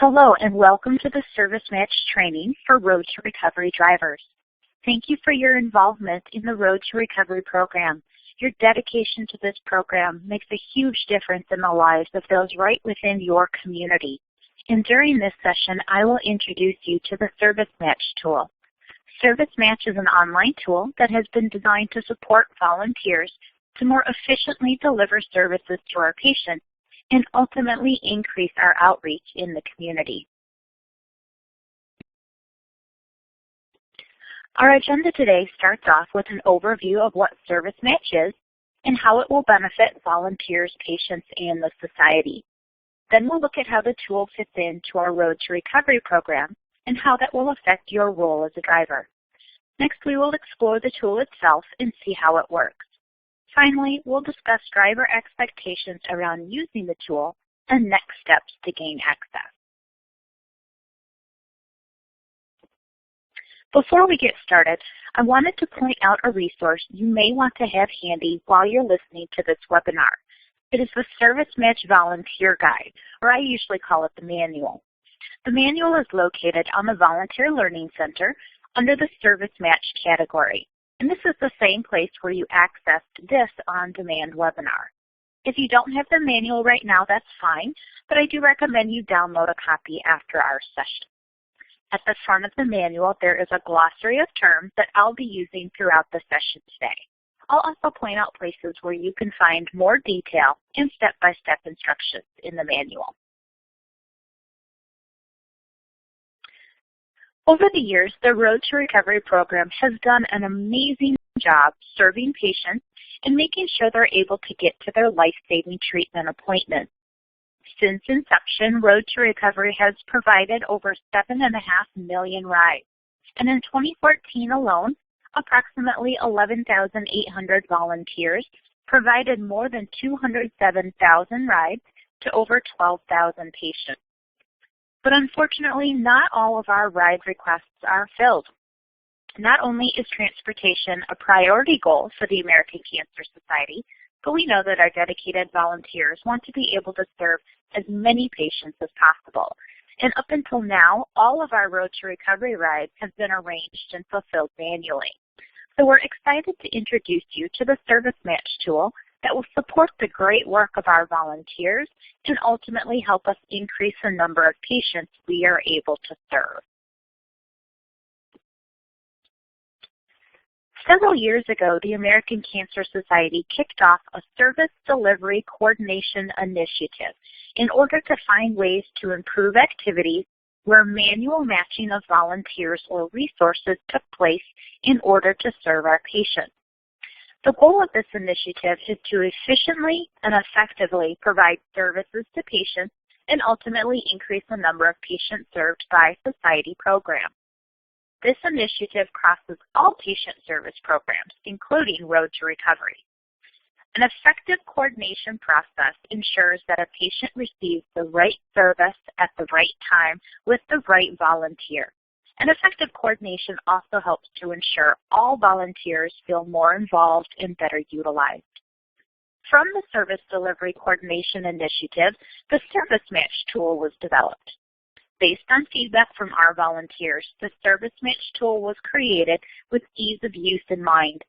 Hello and welcome to the Service Match training for Road to Recovery drivers. Thank you for your involvement in the Road to Recovery program. Your dedication to this program makes a huge difference in the lives of those right within your community. And during this session, I will introduce you to the Service Match tool. Service Match is an online tool that has been designed to support volunteers to more efficiently deliver services to our patients and ultimately increase our outreach in the community. Our agenda today starts off with an overview of what Service Match is and how it will benefit volunteers, patients, and the society. Then we'll look at how the tool fits into our Road to Recovery program and how that will affect your role as a driver. Next, we will explore the tool itself and see how it works. Finally, we'll discuss driver expectations around using the tool and next steps to gain access. Before we get started, I wanted to point out a resource you may want to have handy while you're listening to this webinar. It is the Service Match Volunteer Guide, or I usually call it the manual. The manual is located on the Volunteer Learning Center under the Service Match category. And this is the same place where you accessed this on-demand webinar. If you don't have the manual right now, that's fine, but I do recommend you download a copy after our session. At the front of the manual, there is a glossary of terms that I'll be using throughout the session today. I'll also point out places where you can find more detail and step-by-step instructions in the manual. Over the years, the Road to Recovery program has done an amazing job serving patients and making sure they're able to get to their life-saving treatment appointments. Since inception, Road to Recovery has provided over 7.5 million rides. And in 2014 alone, approximately 11,800 volunteers provided more than 207,000 rides to over 12,000 patients. But unfortunately, not all of our ride requests are filled. Not only is transportation a priority goal for the American Cancer Society, but we know that our dedicated volunteers want to be able to serve as many patients as possible. And up until now, all of our Road to Recovery rides have been arranged and fulfilled manually. So we're excited to introduce you to the Service Match tool that will support the great work of our volunteers and ultimately help us increase the number of patients we are able to serve. Several years ago, the American Cancer Society kicked off a service delivery coordination initiative in order to find ways to improve activities where manual matching of volunteers or resources took place in order to serve our patients. The goal of this initiative is to efficiently and effectively provide services to patients and ultimately increase the number of patients served by society programs. This initiative crosses all patient service programs, including Road to Recovery. An effective coordination process ensures that a patient receives the right service at the right time with the right volunteer. And effective coordination also helps to ensure all volunteers feel more involved and better utilized. From the Service Delivery Coordination Initiative, the Service Match tool was developed. Based on feedback from our volunteers, the Service Match tool was created with ease of use in mind.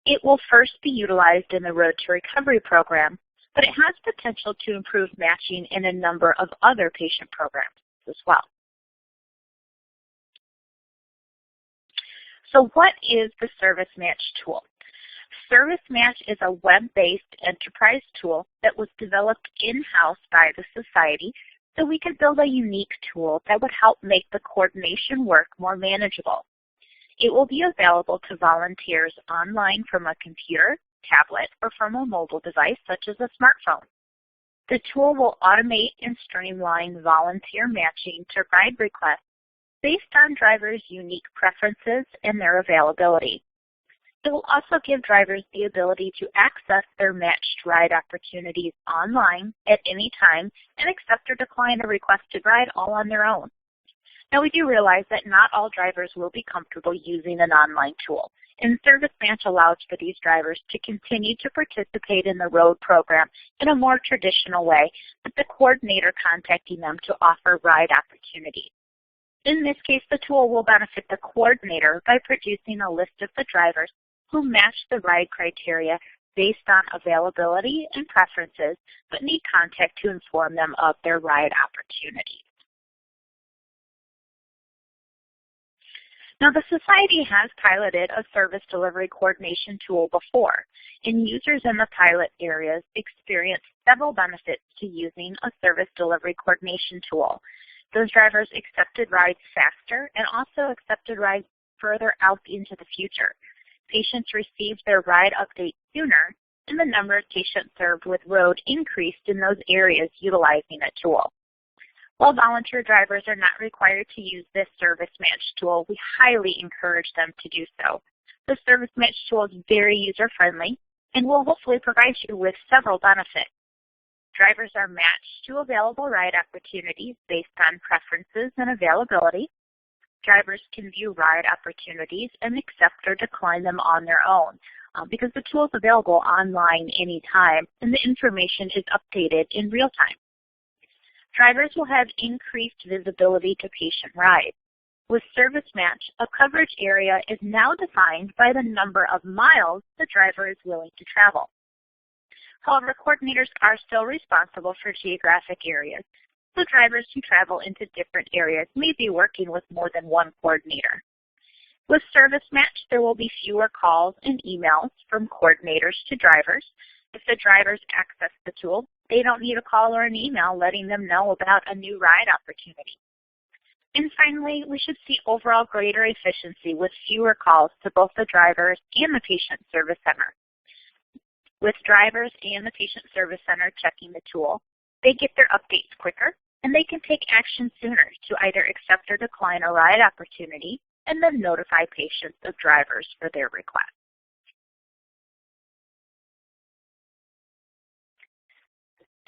It will first be utilized in the Road to Recovery program, but it has potential to improve matching in a number of other patient programs as well. So what is the Service Match tool? Service Match is a web-based enterprise tool that was developed in-house by the Society so we could build a unique tool that would help make the coordination work more manageable. It will be available to volunteers online from a computer, tablet, or from a mobile device such as a smartphone. The tool will automate and streamline volunteer matching to ride requests based on drivers' unique preferences and their availability. It will also give drivers the ability to access their matched ride opportunities online at any time and accept or decline a requested ride all on their own. Now we do realize that not all drivers will be comfortable using an online tool, And Service Match allows for these drivers to continue to participate in the road program in a more traditional way, with the coordinator contacting them to offer ride opportunities. In this case, the tool will benefit the coordinator by producing a list of the drivers who match the ride criteria based on availability and preferences, but need contact to inform them of their ride opportunities. Now, the Society has piloted a service delivery coordination tool before, and users in the pilot areas experienced several benefits to using a service delivery coordination tool. Those drivers accepted rides faster and also accepted rides further out into the future. Patients received their ride update sooner, and the number of patients served with road increased in those areas utilizing a tool. While volunteer drivers are not required to use this Service Match tool, we highly encourage them to do so. The Service Match tool is very user-friendly and will hopefully provide you with several benefits. Drivers are matched to available ride opportunities based on preferences and availability. Drivers can view ride opportunities and accept or decline them on their own because the tool is available online anytime and the information is updated in real time. Drivers will have increased visibility to patient rides. With Service Match, a coverage area is now defined by the number of miles the driver is willing to travel. However, coordinators are still responsible for geographic areas, so drivers who travel into different areas may be working with more than one coordinator. With Service Match, there will be fewer calls and emails from coordinators to drivers. If the drivers access the tool, they don't need a call or an email letting them know about a new ride opportunity. And finally, we should see overall greater efficiency with fewer calls to both the drivers and the patient service center. With drivers and the patient service center checking the tool, they get their updates quicker, and they can take action sooner to either accept or decline a ride opportunity and then notify patients of drivers for their request.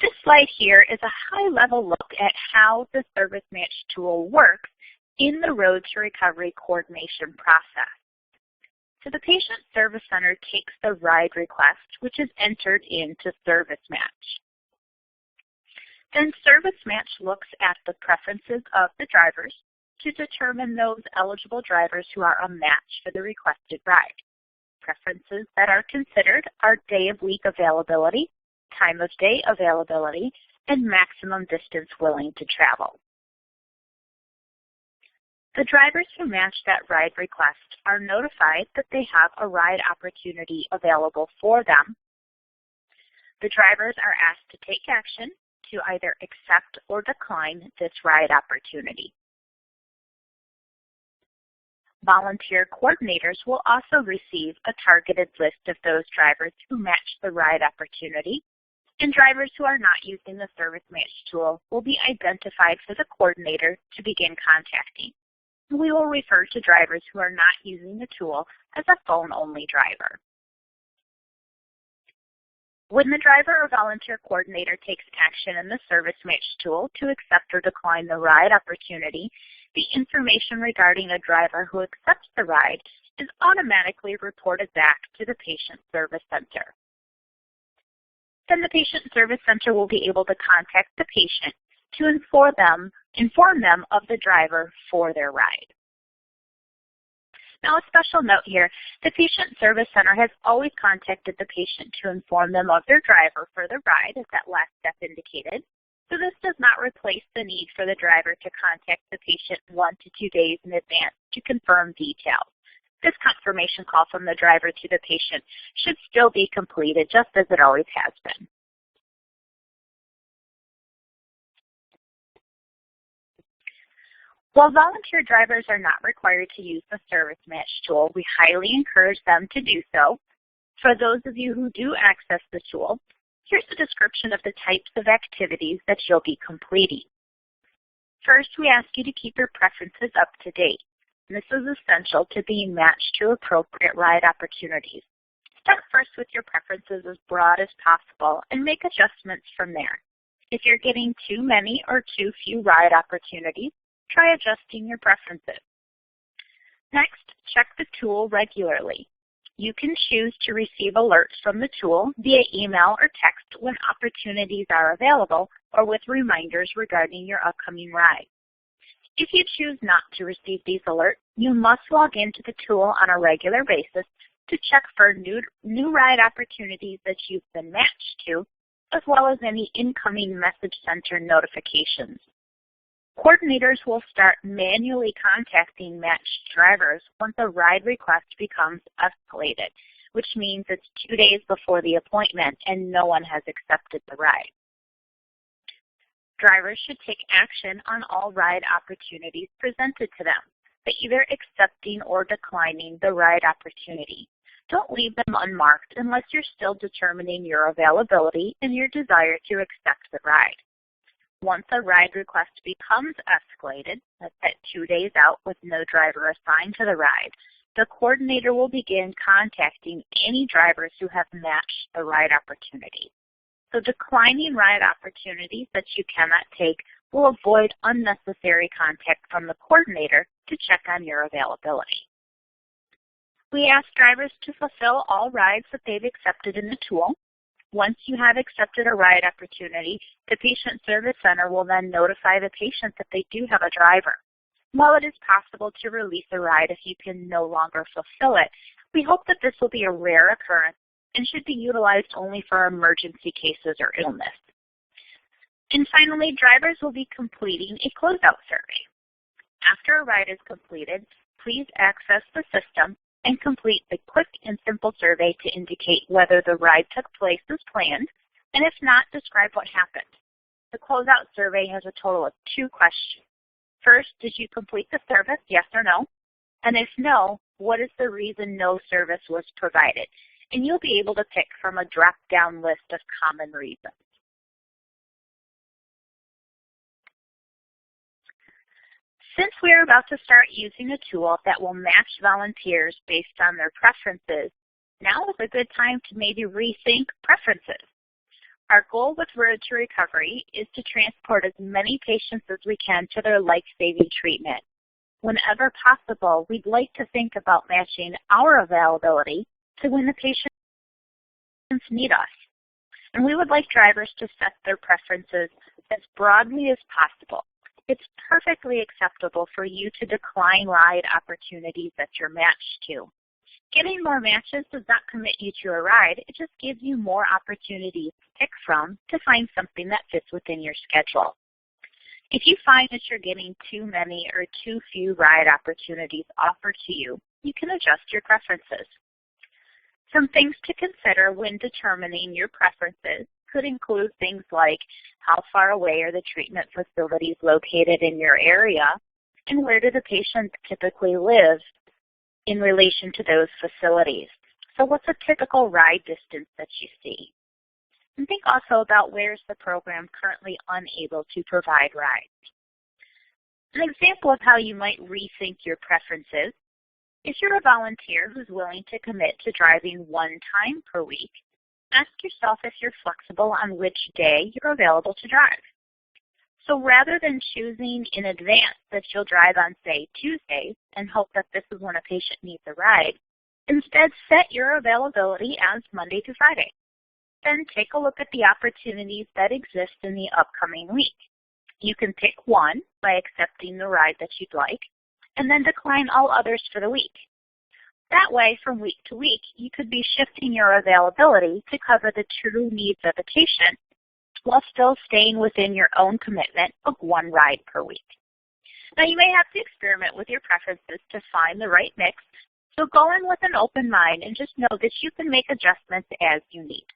This slide here is a high-level look at how the Service Match tool works in the Road to Recovery coordination process. So the Patient Service Center takes the ride request, which is entered into Service Match. Then Service Match looks at the preferences of the drivers to determine those eligible drivers who are a match for the requested ride. Preferences that are considered are day of week availability, time of day availability, and maximum distance willing to travel. The drivers who match that ride request are notified that they have a ride opportunity available for them. The drivers are asked to take action to either accept or decline this ride opportunity. Volunteer coordinators will also receive a targeted list of those drivers who match the ride opportunity, and drivers who are not using the Service Match tool will be identified for the coordinator to begin contacting. We will refer to drivers who are not using the tool as a phone-only driver. When the driver or volunteer coordinator takes action in the Service Match tool to accept or decline the ride opportunity, the information regarding a driver who accepts the ride is automatically reported back to the Patient Service Center. Then the Patient Service Center will be able to contact the patient to inform them of the driver for their ride. Now, a special note here, the Patient Service Center has always contacted the patient to inform them of their driver for the ride, as that last step indicated. So this does not replace the need for the driver to contact the patient 1 to 2 days in advance to confirm details. This confirmation call from the driver to the patient should still be completed just as it always has been. While volunteer drivers are not required to use the Service Match tool, we highly encourage them to do so. For those of you who do access the tool, here's a description of the types of activities that you'll be completing. First, we ask you to keep your preferences up to date. And this is essential to being matched to appropriate ride opportunities. Start first with your preferences as broad as possible and make adjustments from there. If you're getting too many or too few ride opportunities, try adjusting your preferences. Next, check the tool regularly. You can choose to receive alerts from the tool via email or text when opportunities are available or with reminders regarding your upcoming ride. If you choose not to receive these alerts, you must log into the tool on a regular basis to check for new ride opportunities that you've been matched to, as well as any incoming message center notifications. Coordinators will start manually contacting matched drivers once a ride request becomes escalated, which means it's 2 days before the appointment and no one has accepted the ride. Drivers should take action on all ride opportunities presented to them by either accepting or declining the ride opportunity. Don't leave them unmarked unless you're still determining your availability and your desire to accept the ride. Once a ride request becomes escalated, that's at 2 days out with no driver assigned to the ride, the coordinator will begin contacting any drivers who have matched the ride opportunity. So declining ride opportunities that you cannot take will avoid unnecessary contact from the coordinator to check on your availability. We ask drivers to fulfill all rides that they've accepted in the tool. Once you have accepted a ride opportunity, the Patient Service Center will then notify the patient that they do have a driver. While it is possible to release a ride if you can no longer fulfill it, we hope that this will be a rare occurrence and should be utilized only for emergency cases or illness. And finally, drivers will be completing a closeout survey. After a ride is completed, please access the system and complete the quick and simple survey to indicate whether the ride took place as planned, and if not, describe what happened. The closeout survey has a total of 2 questions. First, did you complete the service, yes or no? And if no, what is the reason no service was provided? And you'll be able to pick from a drop-down list of common reasons. Since we're about to start using a tool that will match volunteers based on their preferences, now is a good time to maybe rethink preferences. Our goal with Road to Recovery is to transport as many patients as we can to their life-saving treatment. Whenever possible, we'd like to think about matching our availability to when the patients need us. And we would like drivers to set their preferences as broadly as possible. It's perfectly acceptable for you to decline ride opportunities that you're matched to. Getting more matches does not commit you to a ride. It just gives you more opportunities to pick from to find something that fits within your schedule. If you find that you're getting too many or too few ride opportunities offered to you, you can adjust your preferences. Some things to consider when determining your preferences could include things like how far away are the treatment facilities located in your area, and where do the patients typically live in relation to those facilities. So what's a typical ride distance that you see? And think also about where's the program currently unable to provide rides. An example of how you might rethink your preferences: if you're a volunteer who's willing to commit to driving 1 time per week, ask yourself if you're flexible on which day you're available to drive. So rather than choosing in advance that you'll drive on, say, Tuesdays and hope that this is when a patient needs a ride, instead set your availability as Monday through Friday. Then take a look at the opportunities that exist in the upcoming week. You can pick one by accepting the ride that you'd like, and then decline all others for the week. That way, from week to week, you could be shifting your availability to cover the true needs of the patient while still staying within your own commitment of 1 ride per week. Now, you may have to experiment with your preferences to find the right mix, so go in with an open mind and just know that you can make adjustments as you need.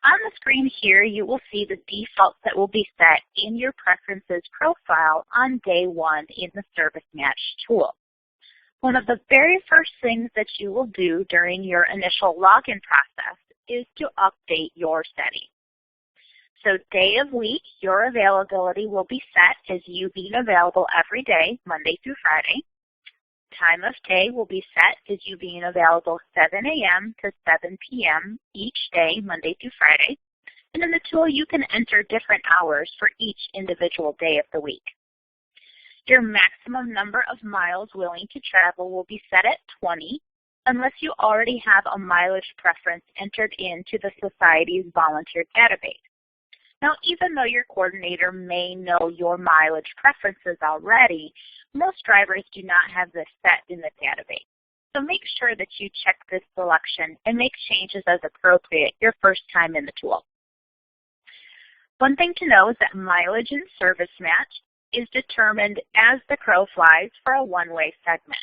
On the screen here, you will see the defaults that will be set in your preferences profile on day 1 in the Service Match tool. One of the very first things that you will do during your initial login process is to update your settings. So day of week, your availability will be set as you being available every day, Monday through Friday. Time of day will be set as you being available 7 a.m. to 7 p.m. each day, Monday through Friday. And in the tool, you can enter different hours for each individual day of the week. Your maximum number of miles willing to travel will be set at 20, unless you already have a mileage preference entered into the Society's volunteer database. Now, even though your coordinator may know your mileage preferences already, most drivers do not have this set in the database. So make sure that you check this selection and make changes as appropriate your first time in the tool. One thing to know is that mileage in Service Match is determined as the crow flies for a one-way segment.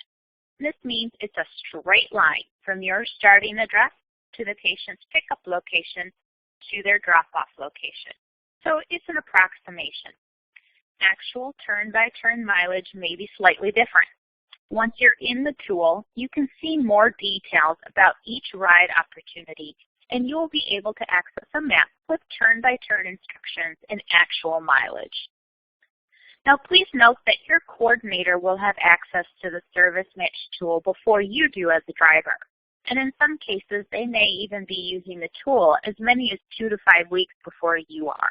This means it's a straight line from your starting address to the patient's pickup location to their drop-off location. So it's an approximation. Actual turn-by-turn mileage may be slightly different. Once you're in the tool, you can see more details about each ride opportunity, and you will be able to access a map with turn-by-turn instructions and actual mileage. Now please note that your coordinator will have access to the Service Match tool before you do as a driver. And in some cases, they may even be using the tool as many as 2 to 5 weeks before you are.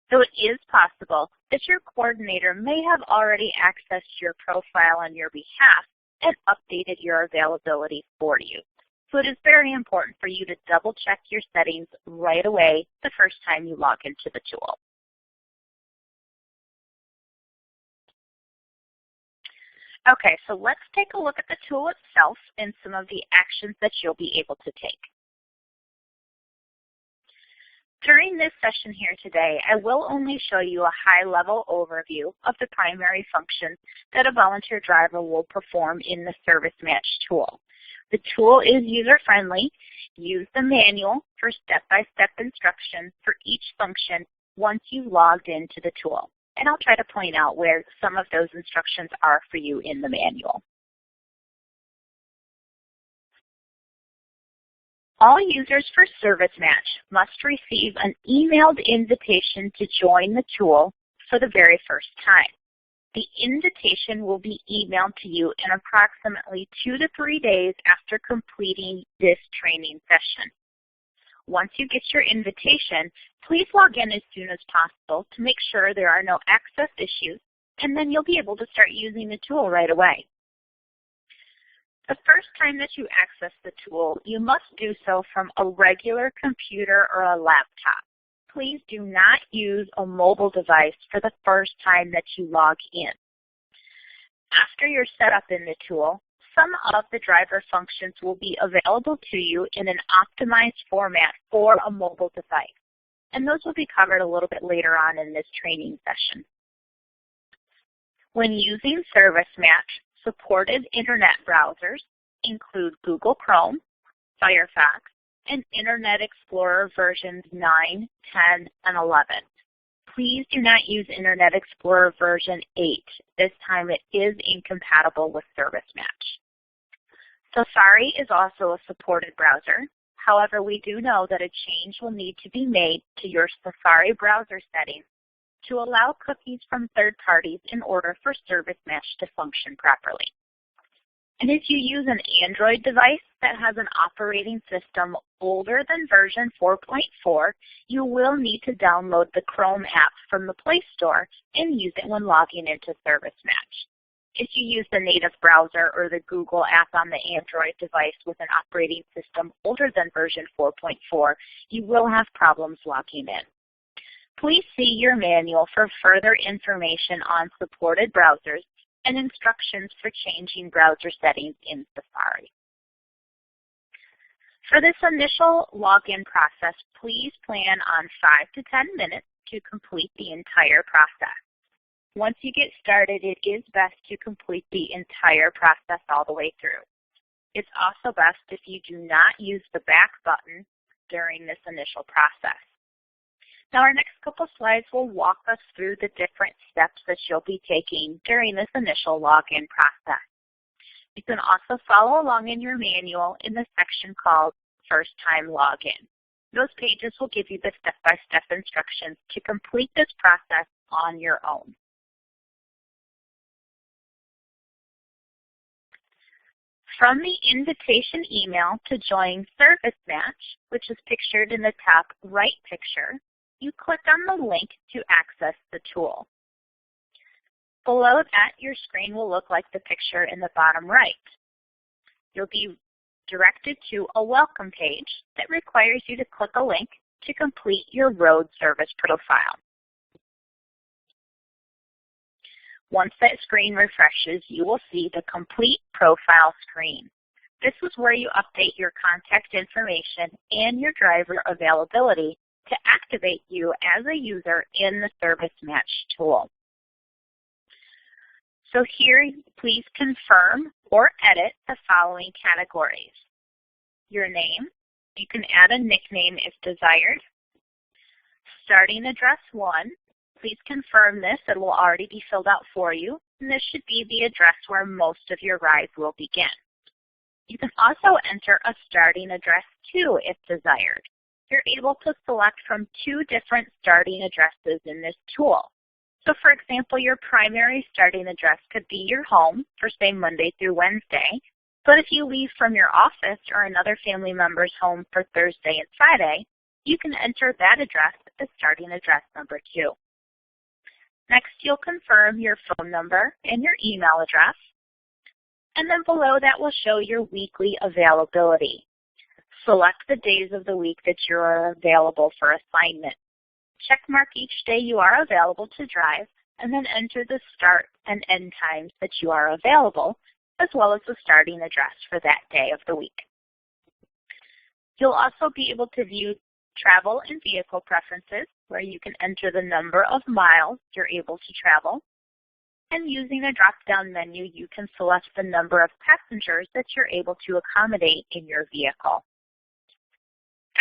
So it is possible that your coordinator may have already accessed your profile on your behalf and updated your availability for you. So it is very important for you to double check your settings right away the first time you log into the tool. Okay, so let's take a look at the tool itself and some of the actions that you'll be able to take. During this session here today, I will only show you a high-level overview of the primary functions that a volunteer driver will perform in the Service Match tool. The tool is user-friendly. Use the manual for step-by-step instructions for each function once you've logged into the tool. And I'll try to point out where some of those instructions are for you in the manual. All users for Service Match must receive an emailed invitation to join the tool for the very first time. The invitation will be emailed to you in approximately 2 to 3 days after completing this training session. Once you get your invitation, please log in as soon as possible to make sure there are no access issues, and then you'll be able to start using the tool right away. The first time that you access the tool, you must do so from a regular computer or a laptop. Please do not use a mobile device for the first time that you log in. After you're set up in the tool, some of the driver functions will be available to you in an optimized format for a mobile device. And those will be covered a little bit later on in this training session. When using Service Match, supported internet browsers include Google Chrome, Firefox, and Internet Explorer versions 9, 10, and 11. Please do not use Internet Explorer version 8. This time it is incompatible with Service Match. Safari is also a supported browser. However, we do know that a change will need to be made to your Safari browser settings to allow cookies from third parties in order for Service Match to function properly. And if you use an Android device that has an operating system older than version 4.4, you will need to download the Chrome app from the Play Store and use it when logging into Service Match. If you use the native browser or the Google app on the Android device with an operating system older than version 4.4, you will have problems logging in. Please see your manual for further information on supported browsers and instructions for changing browser settings in Safari. For this initial login process, please plan on 5 to 10 minutes to complete the entire process. Once you get started, it is best to complete the entire process all the way through. It's also best if you do not use the back button during this initial process. Now our next couple slides will walk us through the different steps that you'll be taking during this initial login process. You can also follow along in your manual in the section called First Time Login. Those pages will give you the step-by-step instructions to complete this process on your own. From the invitation email to join Service Match, which is pictured in the top right picture, you click on the link to access the tool. Below that, your screen will look like the picture in the bottom right. You'll be directed to a welcome page that requires you to click a link to complete your road service profile. Once that screen refreshes, you will see the complete profile screen. This is where you update your contact information and your driver availability to activate you as a user in the Service Match tool. So here, please confirm or edit the following categories. Your name, you can add a nickname if desired. Starting address 1, please confirm this. It will already be filled out for you, and this should be the address where most of your rides will begin. You can also enter a starting address 2 if desired. You're able to select from 2 different starting addresses in this tool. So for example, your primary starting address could be your home for say Monday through Wednesday, but if you leave from your office or another family member's home for Thursday and Friday, you can enter that address as starting address number 2. Next, you'll confirm your phone number and your email address, and then below that will show your weekly availability. Select the days of the week that you are available for assignment. Check mark each day you are available to drive, and then enter the start and end times that you are available, as well as the starting address for that day of the week. You'll also be able to view travel and vehicle preferences, where you can enter the number of miles you're able to travel. And using a drop-down menu, you can select the number of passengers that you're able to accommodate in your vehicle.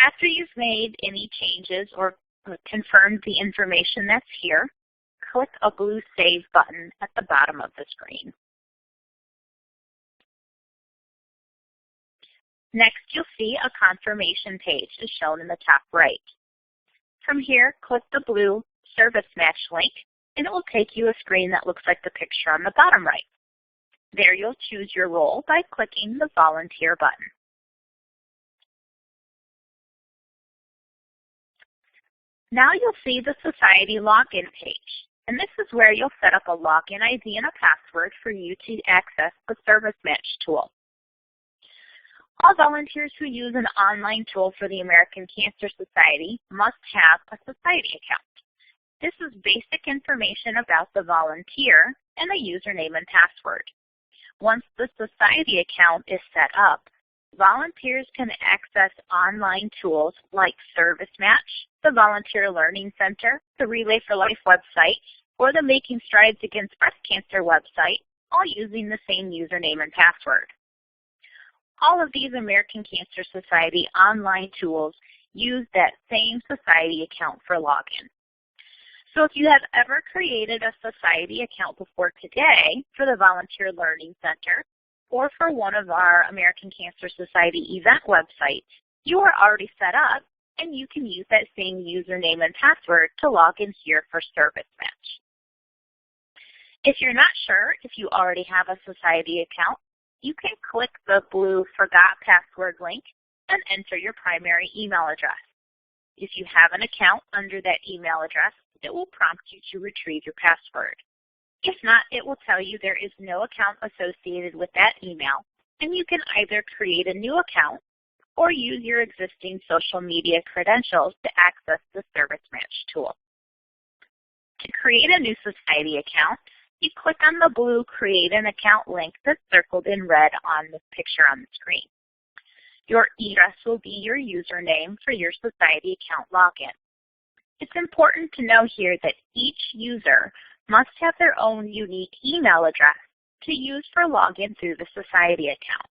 After you've made any changes or confirmed the information that's here, click a blue Save button at the bottom of the screen. Next, you'll see a confirmation page is shown in the top right. From here, click the blue Service Match link, and it will take you a screen that looks like the picture on the bottom right. There you'll choose your role by clicking the Volunteer button. Now you'll see the Society login page, and this is where you'll set up a login ID and a password for you to access the Service Match tool. All volunteers who use an online tool for the American Cancer Society must have a Society account. This is basic information about the volunteer and a username and password. Once the Society account is set up, volunteers can access online tools like Service Match, the Volunteer Learning Center, the Relay for Life website, or the Making Strides Against Breast Cancer website, all using the same username and password. All of these American Cancer Society online tools use that same Society account for login. So if you have ever created a Society account before today for the Volunteer Learning Center or for one of our American Cancer Society event websites, you are already set up and you can use that same username and password to log in here for Service Match. If you're not sure if you already have a Society account, you can click the blue Forgot Password link and enter your primary email address. If you have an account under that email address, it will prompt you to retrieve your password. If not, it will tell you there is no account associated with that email, and you can either create a new account or use your existing social media credentials to access the Service Match tool. To create a new Society account, you click on the blue Create an Account link that's circled in red on the picture on the screen. Your address will be your username for your Society account login. It's important to know here that each user must have their own unique email address to use for login through the Society account.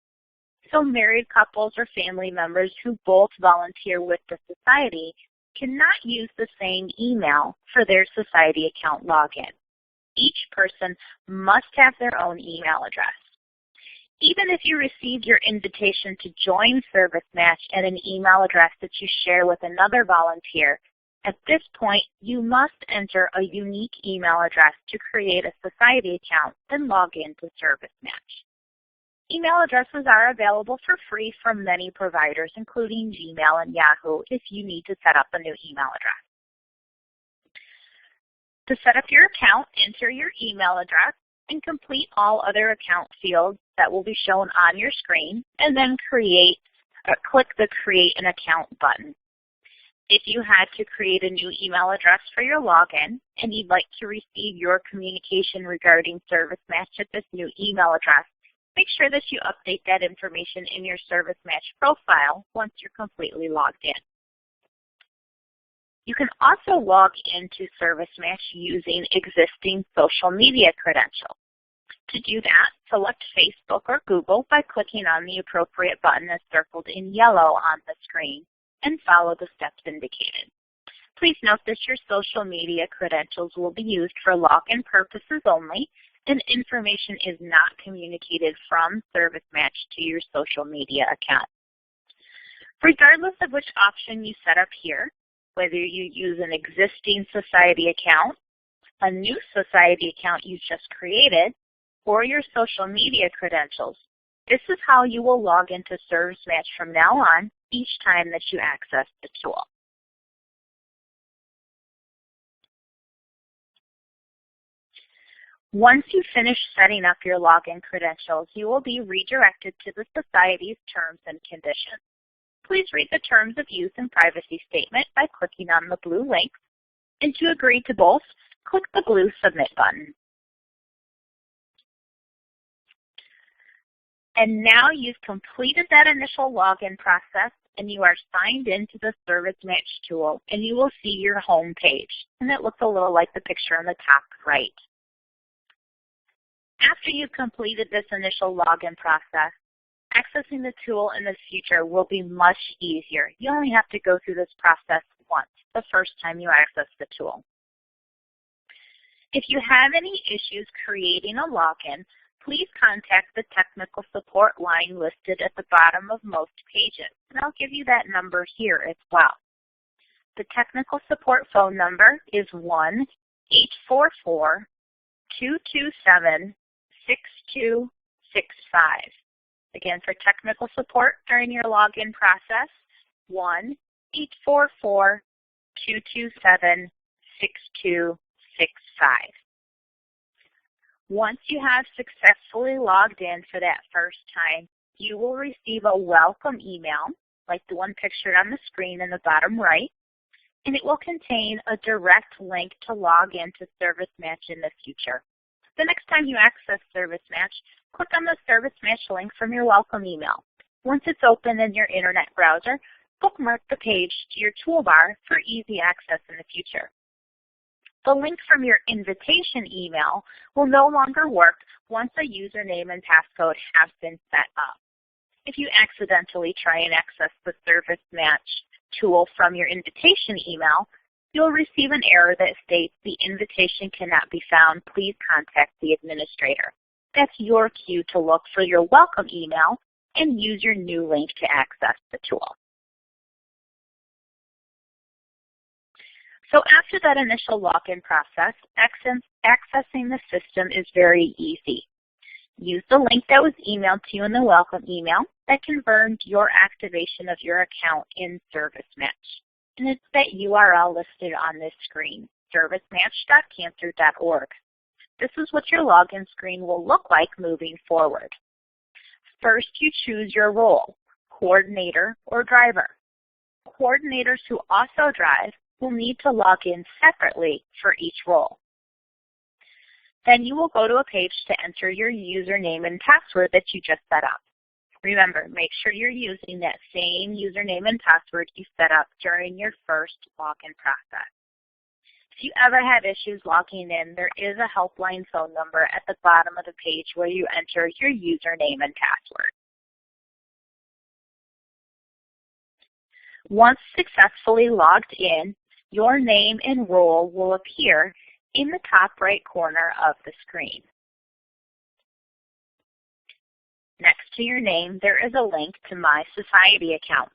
So married couples or family members who both volunteer with the Society cannot use the same email for their Society account login. Each person must have their own email address. Even if you received your invitation to join Service Match at an email address that you share with another volunteer, at this point, you must enter a unique email address to create a Society account and log in to Service Match. Email addresses are available for free from many providers, including Gmail and Yahoo, if you need to set up a new email address. To set up your account, enter your email address and complete all other account fields that will be shown on your screen, and then click the Create an Account button. If you had to create a new email address for your login and you'd like to receive your communication regarding ServiceMatch at this new email address, make sure that you update that information in your ServiceMatch profile once you're completely logged in. You can also log into ServiceMatch using existing social media credentials. To do that, select Facebook or Google by clicking on the appropriate button as circled in yellow on the screen and follow the steps indicated. Please note that your social media credentials will be used for login purposes only, and information is not communicated from ServiceMatch to your social media account. Regardless of which option you set up here, whether you use an existing society account, a new society account you just created, or your social media credentials, this is how you will log into ServiceMatch from now on each time that you access the tool. Once you finish setting up your login credentials, you will be redirected to the Society's terms and conditions. Please read the terms of use and privacy statement by clicking on the blue link, and to agree to both, click the blue Submit button. And now you've completed that initial login process and you are signed into the ServiceMatch tool, and you will see your home page. And it looks a little like the picture on the top right. After you've completed this initial login process, accessing the tool in the future will be much easier. You only have to go through this process once, the first time you access the tool. If you have any issues creating a login, please contact the technical support line listed at the bottom of most pages, and I'll give you that number here as well. The technical support phone number is 1-844-227-6265. Again, for technical support during your login process, 1-844-227-6265. Once you have successfully logged in for that first time, you will receive a welcome email, like the one pictured on the screen in the bottom right, and it will contain a direct link to log into ServiceMatch in the future. The next time you access ServiceMatch, click on the ServiceMatch link from your welcome email. Once it's open in your internet browser, bookmark the page to your toolbar for easy access in the future. The link from your invitation email will no longer work once a username and passcode have been set up. If you accidentally try and access the ServiceMatch tool from your invitation email, you'll receive an error that states the invitation cannot be found. Please contact the administrator. That's your cue to look for your welcome email and use your new link to access the tool. So after that initial login process, accessing the system is very easy. Use the link that was emailed to you in the welcome email that confirmed your activation of your account in ServiceMatch. And it's that URL listed on this screen, servicematch.cancer.org. This is what your login screen will look like moving forward. First, you choose your role, coordinator or driver. Coordinators who also drive will need to log in separately for each role. Then you will go to a page to enter your username and password that you just set up. Remember, make sure you're using that same username and password you set up during your first login process. If you ever have issues logging in, there is a helpline phone number at the bottom of the page where you enter your username and password. Once successfully logged in, your name and role will appear in the top right corner of the screen. Next to your name, there is a link to My Society account.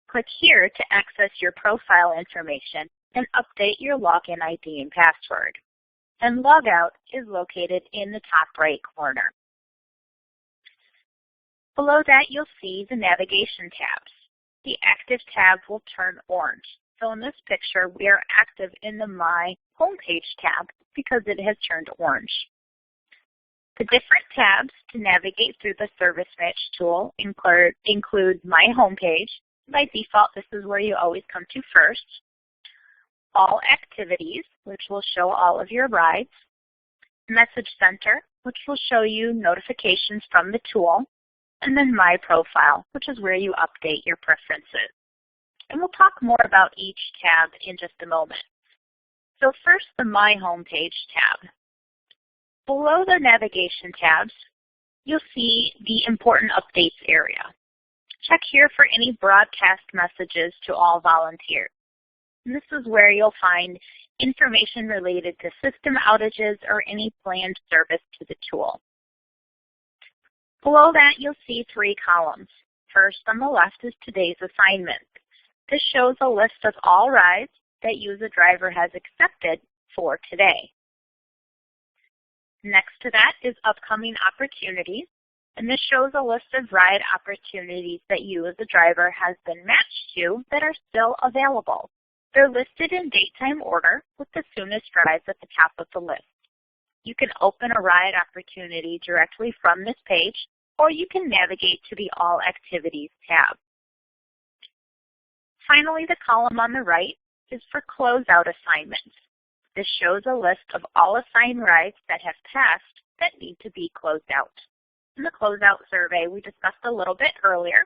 Click here to access your profile information and update your login ID and password. And Logout is located in the top right corner. Below that, you'll see the navigation tabs. The active tabs will turn orange. So in this picture, we are active in the My Homepage tab because it has turned orange. The different tabs to navigate through the Service Match tool include My Homepage. By default, this is where you always come to first. All Activities, which will show all of your rides. Message Center, which will show you notifications from the tool. And then My Profile, which is where you update your preferences. And we'll talk more about each tab in just a moment. So first, the My Homepage tab. Below the navigation tabs, you'll see the Important Updates area. Check here for any broadcast messages to all volunteers. And this is where you'll find information related to system outages or any planned service to the tool. Below that, you'll see 3 columns. First on the left is today's assignment. This shows a list of all rides that you as a driver has accepted for today. Next to that is upcoming opportunities, and this shows a list of ride opportunities that you as a driver has been matched to that are still available. They're listed in date-time order with the soonest rides at the top of the list. You can open a ride opportunity directly from this page, or you can navigate to the All Activities tab. Finally, the column on the right is for closeout assignments. This shows a list of all assigned rides that have passed that need to be closed out. In the closeout survey, we discussed a little bit earlier,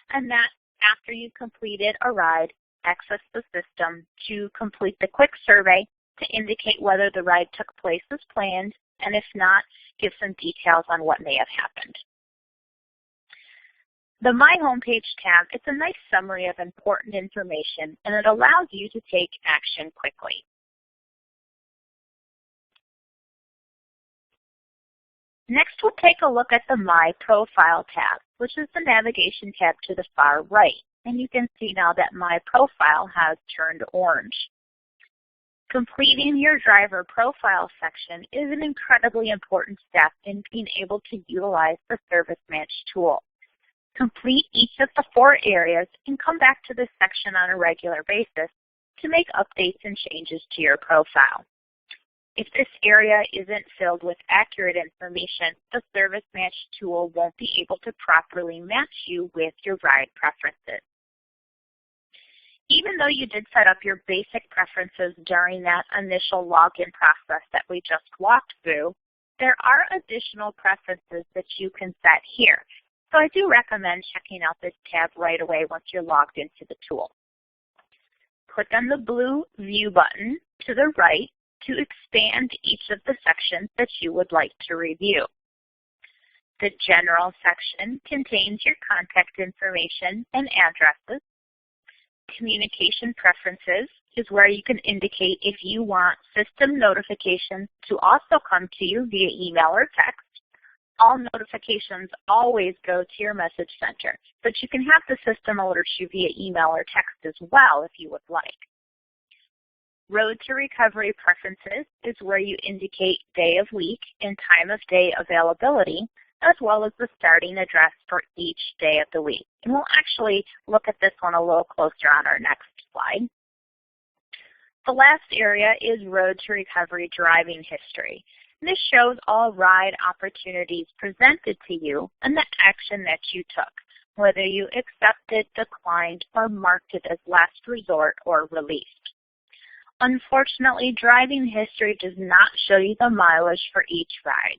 and that after you've completed a ride, access the system to complete the quick survey to indicate whether the ride took place as planned, and if not, give some details on what may have happened. The My Homepage tab, it's a nice summary of important information, and it allows you to take action quickly. Next, we'll take a look at the My Profile tab, which is the navigation tab to the far right. And you can see now that My Profile has turned orange. Completing your driver profile section is an incredibly important step in being able to utilize the Service Match tool. Complete each of the 4 areas and come back to this section on a regular basis to make updates and changes to your profile. If this area isn't filled with accurate information, the Service Match tool won't be able to properly match you with your ride preferences. Even though you did set up your basic preferences during that initial login process that we just walked through, there are additional preferences that you can set here. So I do recommend checking out this tab right away once you're logged into the tool. Click on the blue View button to the right to expand each of the sections that you would like to review. The General section contains your contact information and addresses. Communication Preferences is where you can indicate if you want system notifications to also come to you via email or text. All notifications always go to your message center, but you can have the system alert you via email or text as well if you would like. Road to Recovery Preferences is where you indicate day of week and time of day availability, as well as the starting address for each day of the week. And we'll actually look at this one a little closer on our next slide. The last area is Road to Recovery Driving History. And this shows all ride opportunities presented to you and the action that you took, whether you accepted, declined, or marked it as last resort or released. Unfortunately, driving history does not show you the mileage for each ride.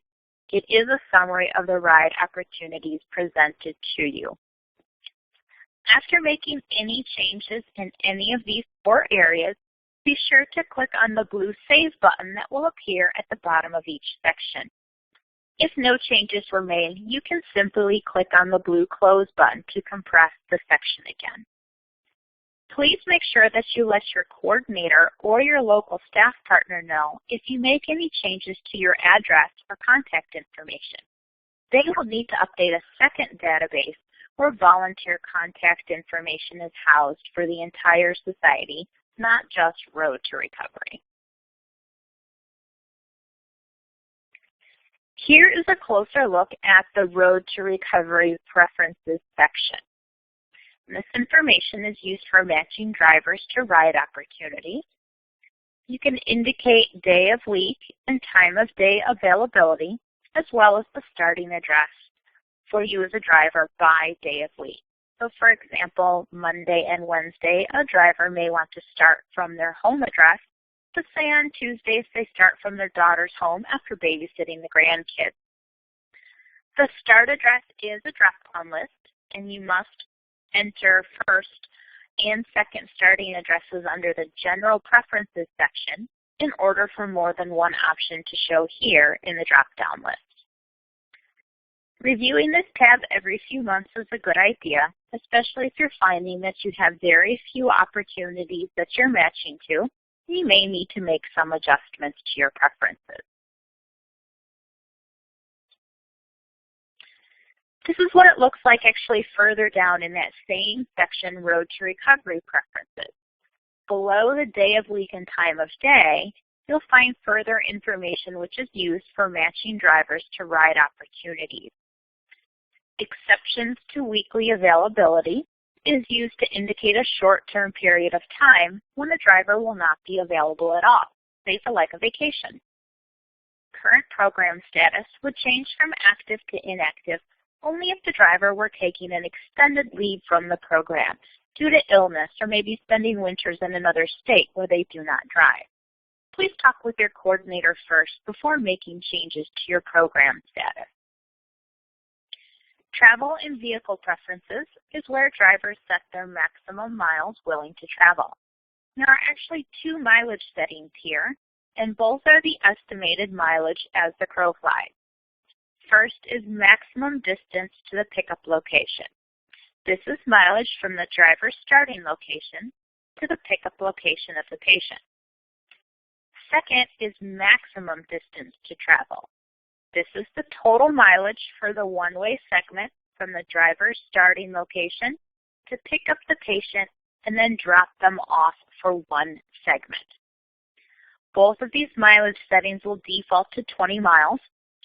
It is a summary of the ride opportunities presented to you. After making any changes in any of these 4 areas, be sure to click on the blue Save button that will appear at the bottom of each section. If no changes were made, you can simply click on the blue Close button to compress the section again. Please make sure that you let your coordinator or your local staff partner know if you make any changes to your address or contact information. They will need to update a second database where volunteer contact information is housed for the entire society, not just Road to Recovery. Here is a closer look at the Road to Recovery Preferences section. This information is used for matching drivers to ride opportunities. You can indicate day of week and time of day availability, as well as the starting address for you as a driver by day of week. So for example, Monday and Wednesday, a driver may want to start from their home address, but say on Tuesdays they start from their daughter's home after babysitting the grandkids. The start address is a drop-down list, and you must enter first and second starting addresses under the General Preferences section in order for more than one option to show here in the drop-down list. Reviewing this tab every few months is a good idea, especially if you're finding that you have very few opportunities that you're matching to. You may need to make some adjustments to your preferences. This is what it looks like actually further down in that same section, Road to Recovery Preferences. Below the day of week and time of day, you'll find further information which is used for matching drivers to ride opportunities. Exceptions to weekly availability is used to indicate a short-term period of time when a driver will not be available at all, say for like a vacation. Current program status would change from active to inactive only if the driver were taking an extended leave from the program due to illness or maybe spending winters in another state where they do not drive. Please talk with your coordinator first before making changes to your program status. Travel and vehicle preferences is where drivers set their maximum miles willing to travel. There are actually two mileage settings here, and both are the estimated mileage as the crow flies. First is maximum distance to the pickup location. This is mileage from the driver's starting location to the pickup location of the patient. Second is maximum distance to travel. This is the total mileage for the one-way segment from the driver's starting location to pick up the patient and then drop them off for one segment. Both of these mileage settings will default to 20 miles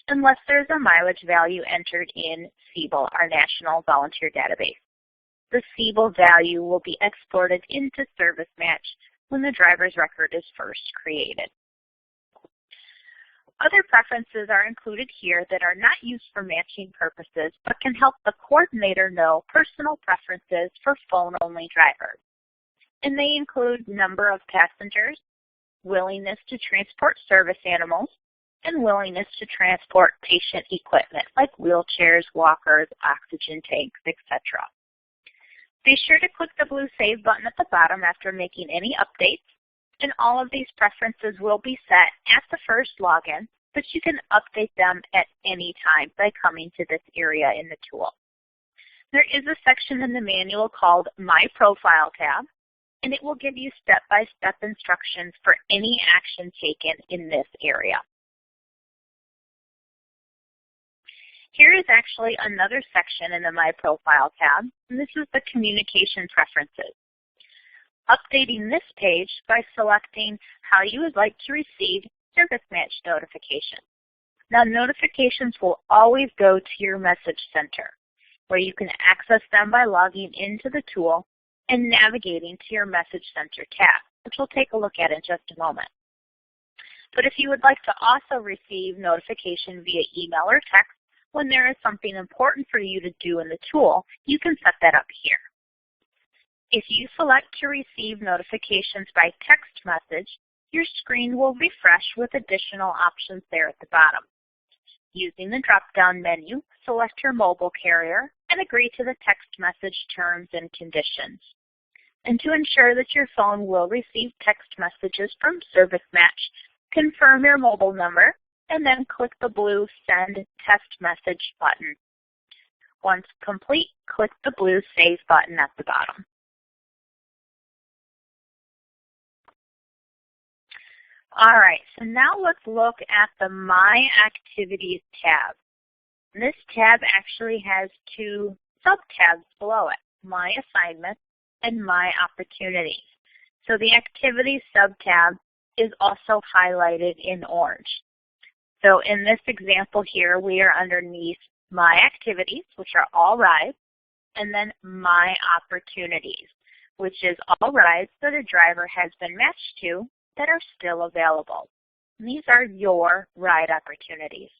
unless there's a mileage value entered in Siebel, our National Volunteer Database. The Siebel value will be exported into ServiceMatch when the driver's record is first created. Other preferences are included here that are not used for matching purposes but can help the coordinator know personal preferences for phone-only drivers. And they include number of passengers, willingness to transport service animals, and willingness to transport patient equipment like wheelchairs, walkers, oxygen tanks, etc. Be sure to click the blue Save button at the bottom after making any updates, and all of these preferences will be set at the first login, but you can update them at any time by coming to this area in the tool. There is a section in the manual called My Profile tab, and it will give you step-by-step instructions for any action taken in this area. Here is actually another section in the My Profile tab, and this is the Communication Preferences. Updating this page by selecting how you would like to receive ServiceMatch notifications. Now, notifications will always go to your message center, where you can access them by logging into the tool and navigating to your Message Center tab, which we'll take a look at in just a moment. But if you would like to also receive notification via email or text when there is something important for you to do in the tool, you can set that up here. If you select to receive notifications by text message, your screen will refresh with additional options there at the bottom. Using the drop-down menu, select your mobile carrier and agree to the text message terms and conditions. And to ensure that your phone will receive text messages from ServiceMatch, confirm your mobile number and then click the blue Send Test Message button. Once complete, click the blue Save button at the bottom. All right, so now let's look at the My Activities tab. And this tab actually has two sub-tabs below it, My Assignments and My Opportunities. So the Activities sub-tab is also highlighted in orange. So in this example here, we are underneath My Activities, which are all rides, and then My Opportunities, which is all rides that a driver has been matched to that are still available. And these are your ride opportunities.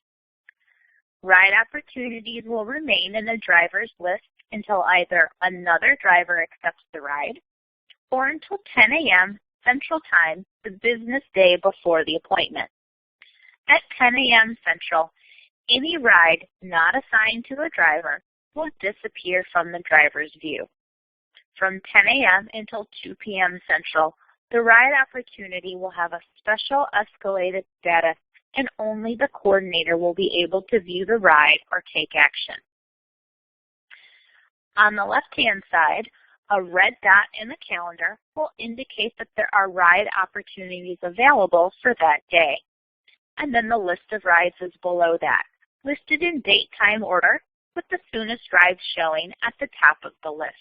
Ride opportunities will remain in the driver's list until either another driver accepts the ride or until 10 a.m. Central Time, the business day before the appointment. At 10 a.m. Central, any ride not assigned to a driver will disappear from the driver's view. From 10 a.m. until 2 p.m. Central, the ride opportunity will have a special escalated status, and only the coordinator will be able to view the ride or take action. On the left-hand side, a red dot in the calendar will indicate that there are ride opportunities available for that day. And then the list of rides is below that, listed in date-time order, with the soonest rides showing at the top of the list.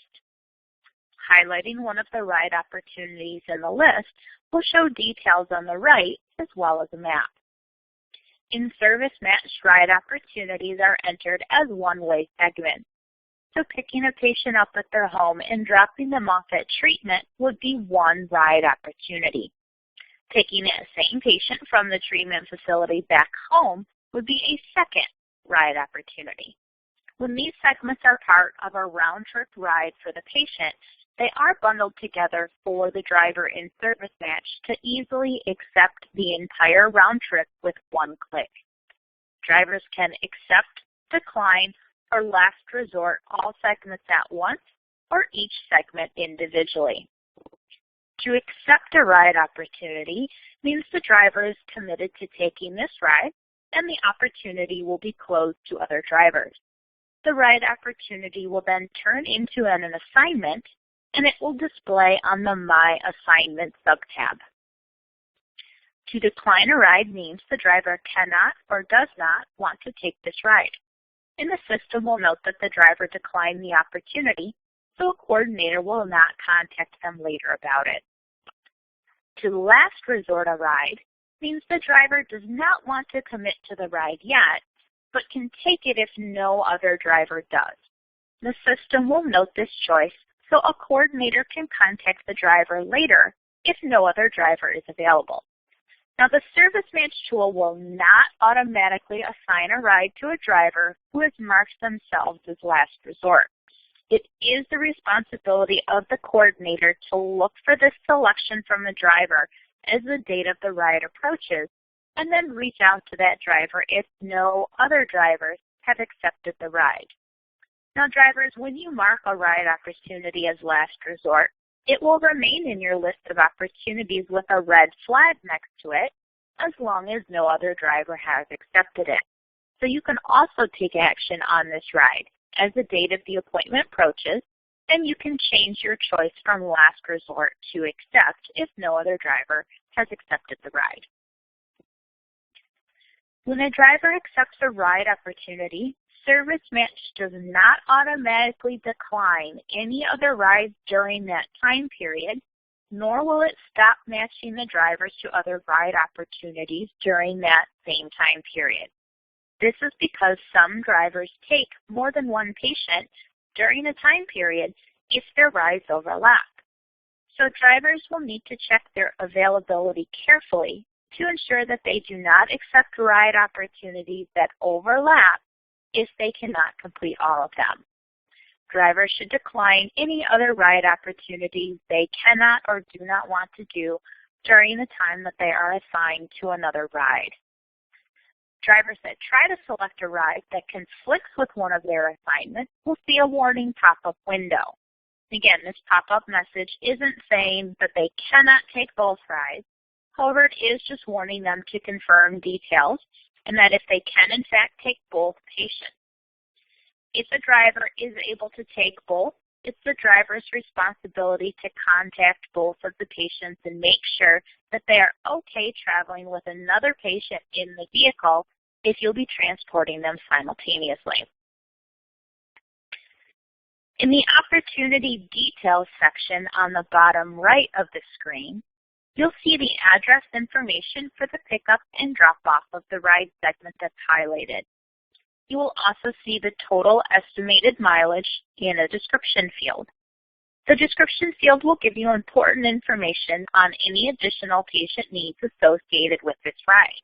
Highlighting one of the ride opportunities in the list will show details on the right as well as a map. In-service matched ride opportunities are entered as one-way segments. So picking a patient up at their home and dropping them off at treatment would be one ride opportunity. Taking that same patient from the treatment facility back home would be a second ride opportunity. When these segments are part of a round-trip ride for the patient, they are bundled together for the driver in service match to easily accept the entire round trip with one click. Drivers can accept, decline, or last resort all segments at once or each segment individually. To accept a ride opportunity means the driver is committed to taking this ride and the opportunity will be closed to other drivers. The ride opportunity will then turn into an assignment and it will display on the My Assignment subtab. To decline a ride means the driver cannot or does not want to take this ride. And the system will note that the driver declined the opportunity, so a coordinator will not contact them later about it. To last resort a ride means the driver does not want to commit to the ride yet, but can take it if no other driver does. The system will note this choice, so a coordinator can contact the driver later if no other driver is available. Now, the Service Match tool will not automatically assign a ride to a driver who has marked themselves as last resort. It is the responsibility of the coordinator to look for this selection from the driver as the date of the ride approaches, and then reach out to that driver if no other drivers have accepted the ride. Now, drivers, when you mark a ride opportunity as last resort, it will remain in your list of opportunities with a red flag next to it as long as no other driver has accepted it. So you can also take action on this ride as the date of the appointment approaches, and you can change your choice from last resort to accept if no other driver has accepted the ride. When a driver accepts a ride opportunity, Service Match does not automatically decline any other rides during that time period, nor will it stop matching the drivers to other ride opportunities during that same time period. This is because some drivers take more than one patient during a time period if their rides overlap. So drivers will need to check their availability carefully to ensure that they do not accept ride opportunities that overlap if they cannot complete all of them. Drivers should decline any other ride opportunities they cannot or do not want to do during the time that they are assigned to another ride. Drivers that try to select a ride that conflicts with one of their assignments will see a warning pop-up window. Again, this pop-up message isn't saying that they cannot take both rides. However, it is just warning them to confirm details and that if they can in fact take both patients. If a driver is able to take both, it's the driver's responsibility to contact both of the patients and make sure that they are okay traveling with another patient in the vehicle if you'll be transporting them simultaneously. In the Opportunity Details section on the bottom right of the screen, you'll see the address information for the pickup and drop-off of the ride segment that's highlighted. You will also see the total estimated mileage in a description field. The description field will give you important information on any additional patient needs associated with this ride.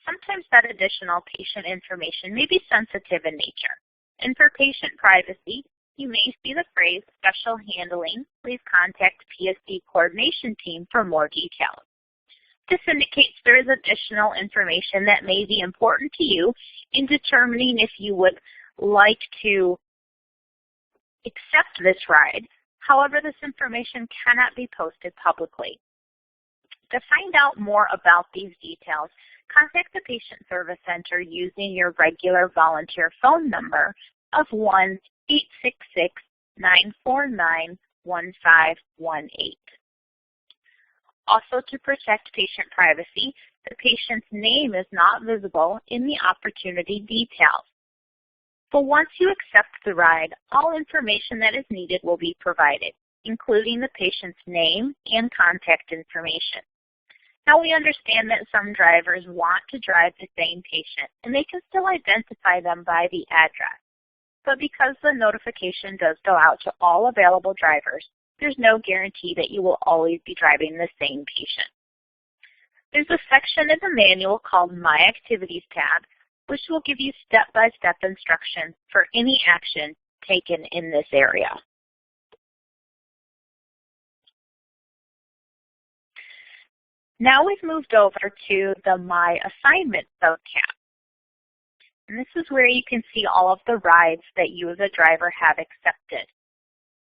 sometimes that additional patient information may be sensitive in nature. And for patient privacy, you may see the phrase special handling. Please contact PSD coordination team for more details. This indicates there is additional information that may be important to you in determining if you would like to accept this ride. However, this information cannot be posted publicly. To find out more about these details, contact the Patient Service Center using your regular volunteer phone number of 1-866-949-1518. Also, to protect patient privacy, the patient's name is not visible in the opportunity details. But once you accept the ride, all information that is needed will be provided, including the patient's name and contact information. Now, we understand that some drivers want to drive the same patient, and they can still identify them by the address. But because the notification does go out to all available drivers, there's no guarantee that you will always be driving the same patient. There's a section in the manual called My Activities tab, which will give you step-by-step instructions for any action taken in this area. Now we've moved over to the My Assignment sub-tab. And this is where you can see all of the rides that you as a driver have accepted.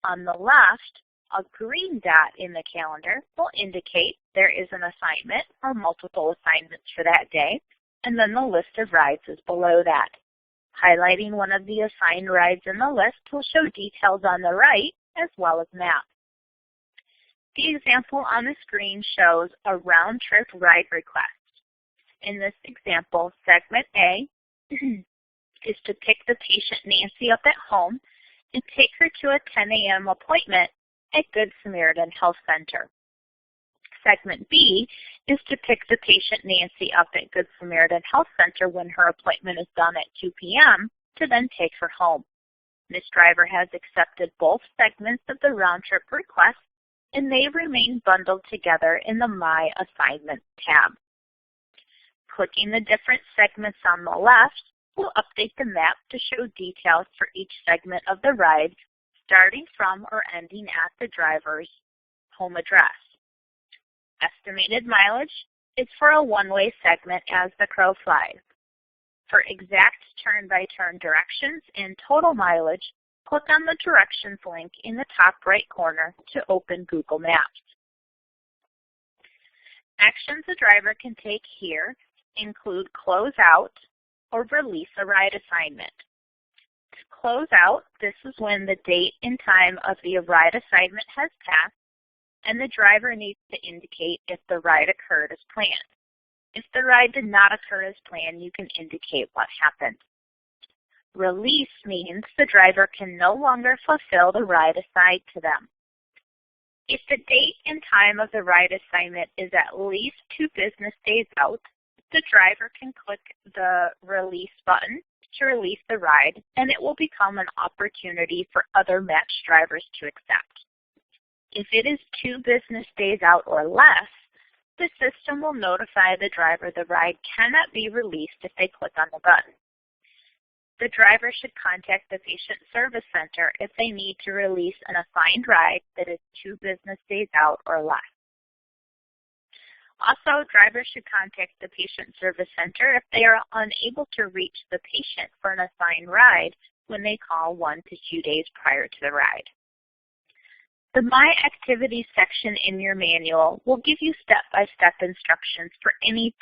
On the left, a green dot in the calendar will indicate there is an assignment or multiple assignments for that day, and then the list of rides is below that. Highlighting one of the assigned rides in the list will show details on the right as well as maps. The example on the screen shows a round-trip ride request. In this example, segment A is to pick the patient Nancy up at home and take her to a 10 a.m. appointment at Good Samaritan Health Center. Segment B is to pick the patient Nancy up at Good Samaritan Health Center when her appointment is done at 2 p.m. to then take her home. This driver has accepted both segments of the round-trip request, and they remain bundled together in the My Assignments tab. Clicking the different segments on the left will update the map to show details for each segment of the ride, starting from or ending at the driver's home address. Estimated mileage is for a one-way segment as the crow flies. For exact turn-by-turn directions and total mileage, click on the directions link in the top right corner to open Google Maps. Actions a driver can take here include close out or release a ride assignment. To close out, this is when the date and time of the ride assignment has passed, and the driver needs to indicate if the ride occurred as planned. If the ride did not occur as planned, you can indicate what happened. Release means the driver can no longer fulfill the ride assigned to them. If the date and time of the ride assignment is at least 2 business days out, the driver can click the release button to release the ride, and it will become an opportunity for other matched drivers to accept. If it is 2 business days out or less, the system will notify the driver the ride cannot be released if they click on the button. The driver should contact the Patient Service Center if they need to release an assigned ride that is 2 business days out or less. Also, drivers should contact the Patient Service Center if they are unable to reach the patient for an assigned ride when they call 1 to 2 days prior to the ride. The My Activities section in your manual will give you step-by-step instructions for any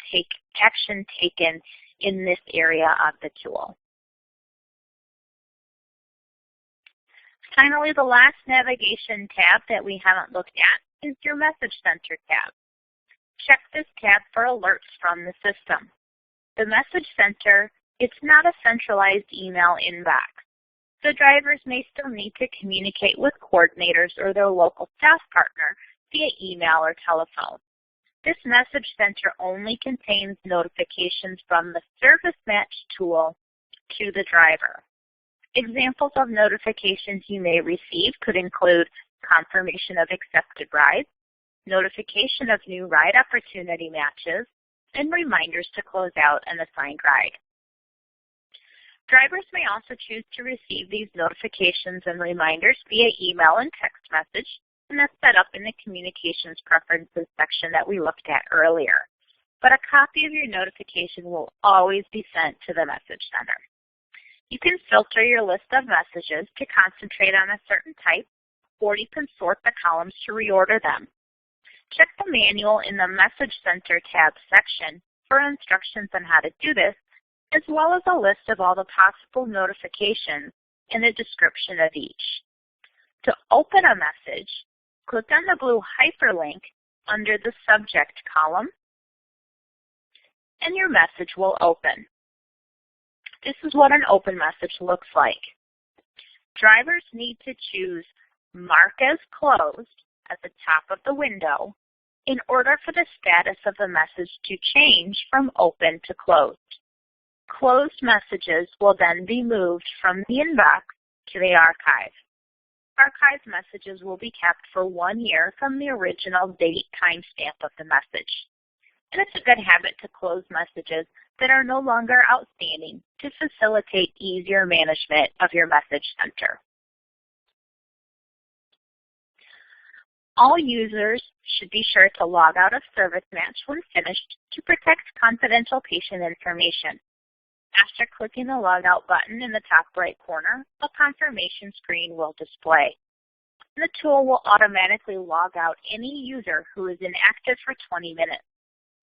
action taken in this area of the tool. Finally, the last navigation tab that we haven't looked at is your Message Center tab. Check this tab for alerts from the system. The Message Center, it's not a centralized email inbox. So drivers may still need to communicate with coordinators or their local staff partner via email or telephone. This Message Center only contains notifications from the Service Match tool to the driver. Examples of notifications you may receive could include confirmation of accepted rides, notification of new ride opportunity matches, and reminders to close out an assigned ride. Drivers may also choose to receive these notifications and reminders via email and text message, and that's set up in the Communications Preferences section that we looked at earlier. But a copy of your notification will always be sent to the Message Center. You can filter your list of messages to concentrate on a certain type, or you can sort the columns to reorder them. Check the manual in the Message Center tab section for instructions on how to do this, as well as a list of all the possible notifications and a description of each. To open a message, click on the blue hyperlink under the Subject column, and your message will open. This is what an open message looks like. Drivers need to choose Mark as Closed at the top of the window in order for the status of the message to change from open to closed. Closed messages will then be moved from the inbox to the archive. Archived messages will be kept for 1 year from the original date timestamp of the message. And it's a good habit to close messages that are no longer outstanding to facilitate easier management of your message center. All users should be sure to log out of ServiceMatch when finished to protect confidential patient information. After clicking the Logout button in the top right corner, a confirmation screen will display. The tool will automatically log out any user who is inactive for 20 minutes.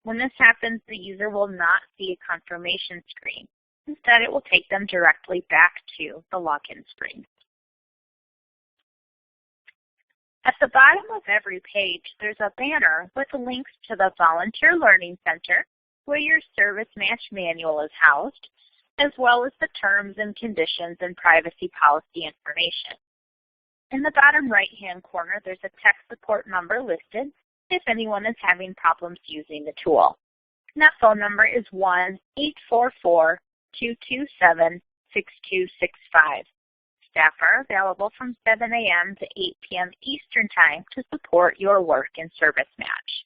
When this happens, the user will not see a confirmation screen. Instead, it will take them directly back to the login screen. At the bottom of every page, there's a banner with links to the Volunteer Learning Center, where your ServiceMatch manual is housed, as well as the terms and conditions and privacy policy information. In the bottom right-hand corner, there's a tech support number listed if anyone is having problems using the tool. And that phone number is 1-844-227-6265. Staff are available from 7 a.m. to 8 p.m. Eastern Time to support your work in ServiceMatch.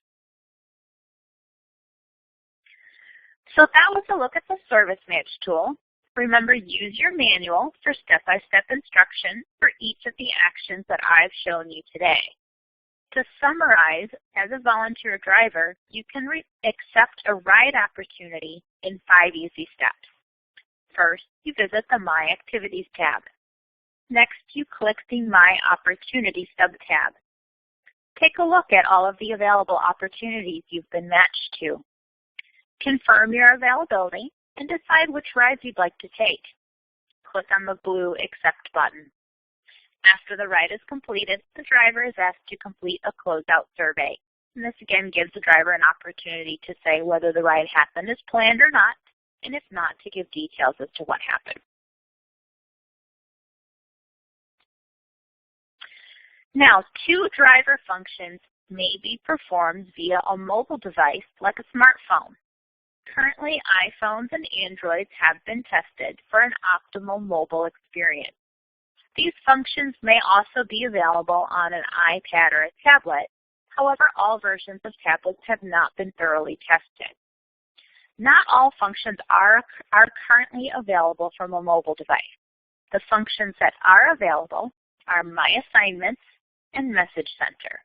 So that was a look at the ServiceMatch tool. Remember, use your manual for step-by-step instruction for each of the actions that I've shown you today. To summarize, as a volunteer driver, you can accept a ride opportunity in 5 easy steps. First, you visit the My Activities tab. Next, you click the My Opportunity sub-tab. Take a look at all of the available opportunities you've been matched to. Confirm your availability and decide which rides you'd like to take. Click on the blue Accept button. After the ride is completed, the driver is asked to complete a closeout survey. And this again gives the driver an opportunity to say whether the ride happened as planned or not, and if not, to give details as to what happened. Now, 2 driver functions may be performed via a mobile device like a smartphone. Currently, iPhones and Androids have been tested for an optimal mobile experience. These functions may also be available on an iPad or a tablet. However, all versions of tablets have not been thoroughly tested. Not all functions are currently available from a mobile device. The functions that are available are My Assignments and Message Center.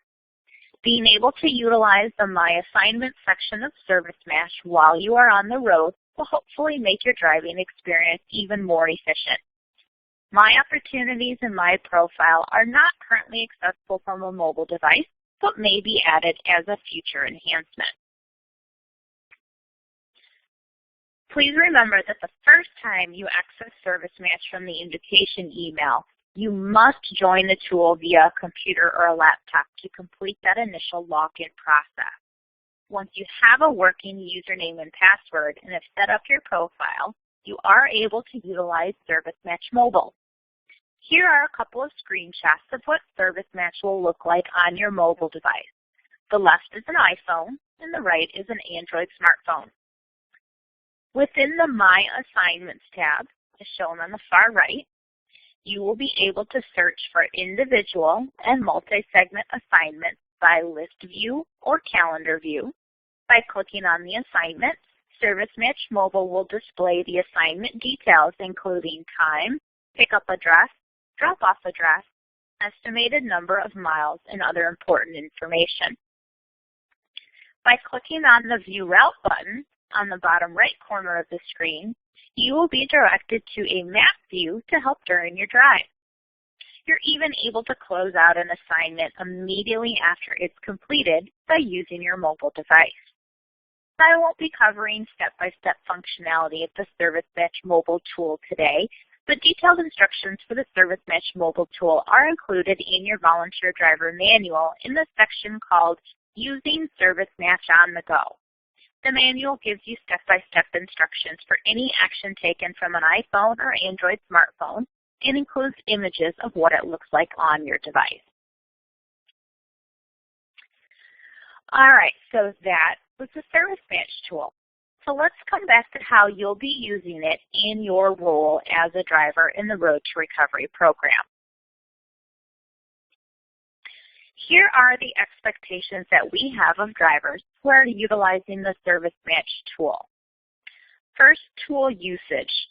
Being able to utilize the My Assignments section of ServiceMatch while you are on the road will hopefully make your driving experience even more efficient. My Opportunities and My Profile are not currently accessible from a mobile device, but may be added as a future enhancement. Please remember that the first time you access ServiceMatch from the invitation email, you must join the tool via a computer or a laptop to complete that initial login process. Once you have a working username and password and have set up your profile, you are able to utilize ServiceMatch Mobile. Here are a couple of screenshots of what ServiceMatch will look like on your mobile device. The left is an iPhone and the right is an Android smartphone. Within the My Assignments tab, as shown on the far right, you will be able to search for individual and multi-segment assignments by list view or calendar view, By clicking on the assignment, ServiceMatch Mobile will display the assignment details including time, pickup address, drop-off address, estimated number of miles, and other important information. By clicking on the View Route button on the bottom right corner of the screen, you will be directed to a map view to help during your drive. You're even able to close out an assignment immediately after it's completed by using your mobile device. I won't be covering step-by-step functionality of the ServiceMatch Mobile tool today, but detailed instructions for the ServiceMatch Mobile tool are included in your volunteer driver manual in the section called Using ServiceMatch on the Go. The manual gives you step-by-step instructions for any action taken from an iPhone or Android smartphone and includes images of what it looks like on your device. All right, so that was the ServiceMatch tool. So let's come back to how you'll be using it in your role as a driver in the Road to Recovery program. Here are the expectations that we have of drivers who are utilizing the ServiceMatch tool. First, tool usage.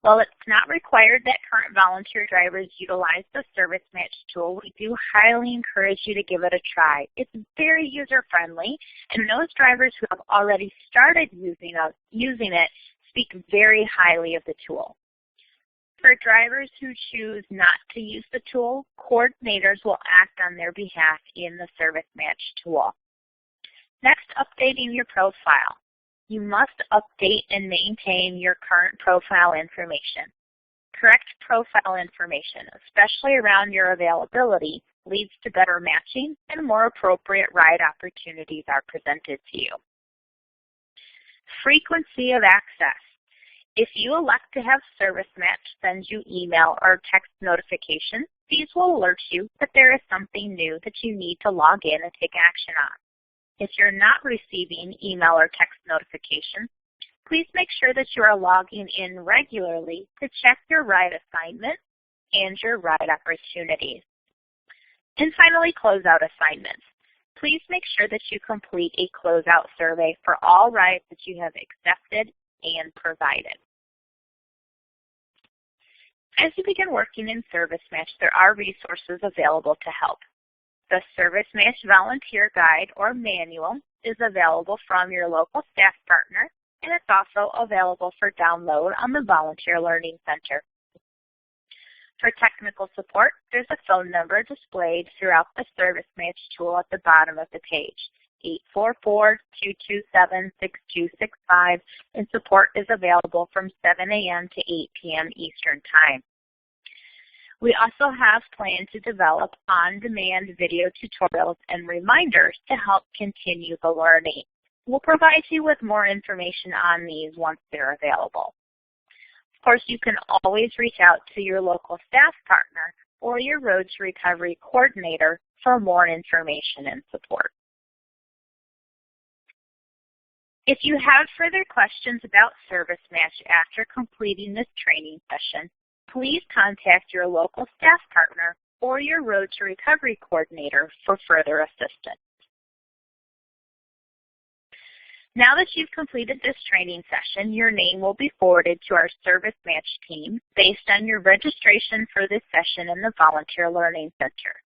While it's not required that current volunteer drivers utilize the ServiceMatch tool, we do highly encourage you to give it a try. It's very user-friendly, and those drivers who have already started using it speak very highly of the tool. For drivers who choose not to use the tool, coordinators will act on their behalf in the ServiceMatch tool. Next, updating your profile. You must update and maintain your current profile information. Correct profile information, especially around your availability, leads to better matching and more appropriate ride opportunities are presented to you. Frequency of access. If you elect to have ServiceMatch send you email or text notifications, these will alert you that there is something new that you need to log in and take action on. If you're not receiving email or text notifications, please make sure that you are logging in regularly to check your ride assignments and your ride opportunities. And finally, closeout assignments. Please make sure that you complete a closeout survey for all rides that you have accepted and provided. As you begin working in ServiceMatch, there are resources available to help. The ServiceMatch Volunteer Guide or Manual is available from your local staff partner, and it's also available for download on the Volunteer Learning Center. For technical support, there's a phone number displayed throughout the ServiceMatch tool at the bottom of the page, 844-227-6265, and support is available from 7 a.m. to 8 p.m. Eastern Time. We also have planned to develop on-demand video tutorials and reminders to help continue the learning. We'll provide you with more information on these once they're available. Of course, you can always reach out to your local staff partner or your Road to Recovery coordinator for more information and support. If you have further questions about ServiceMatch after completing this training session, please contact your local staff partner or your Road to Recovery coordinator for further assistance. Now that you've completed this training session, your name will be forwarded to our ServiceMatch team based on your registration for this session in the Volunteer Learning Center.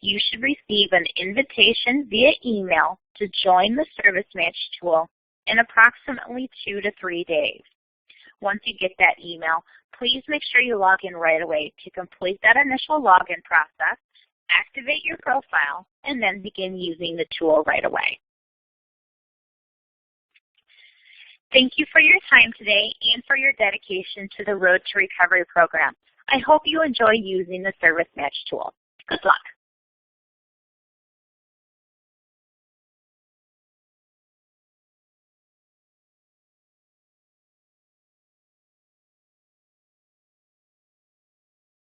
You should receive an invitation via email to join the ServiceMatch tool in approximately 2 to 3 days. Once you get that email, please make sure you log in right away to complete that initial login process, activate your profile, and then begin using the tool right away. Thank you for your time today and for your dedication to the Road to Recovery program. I hope you enjoy using the ServiceMatch tool. Good luck.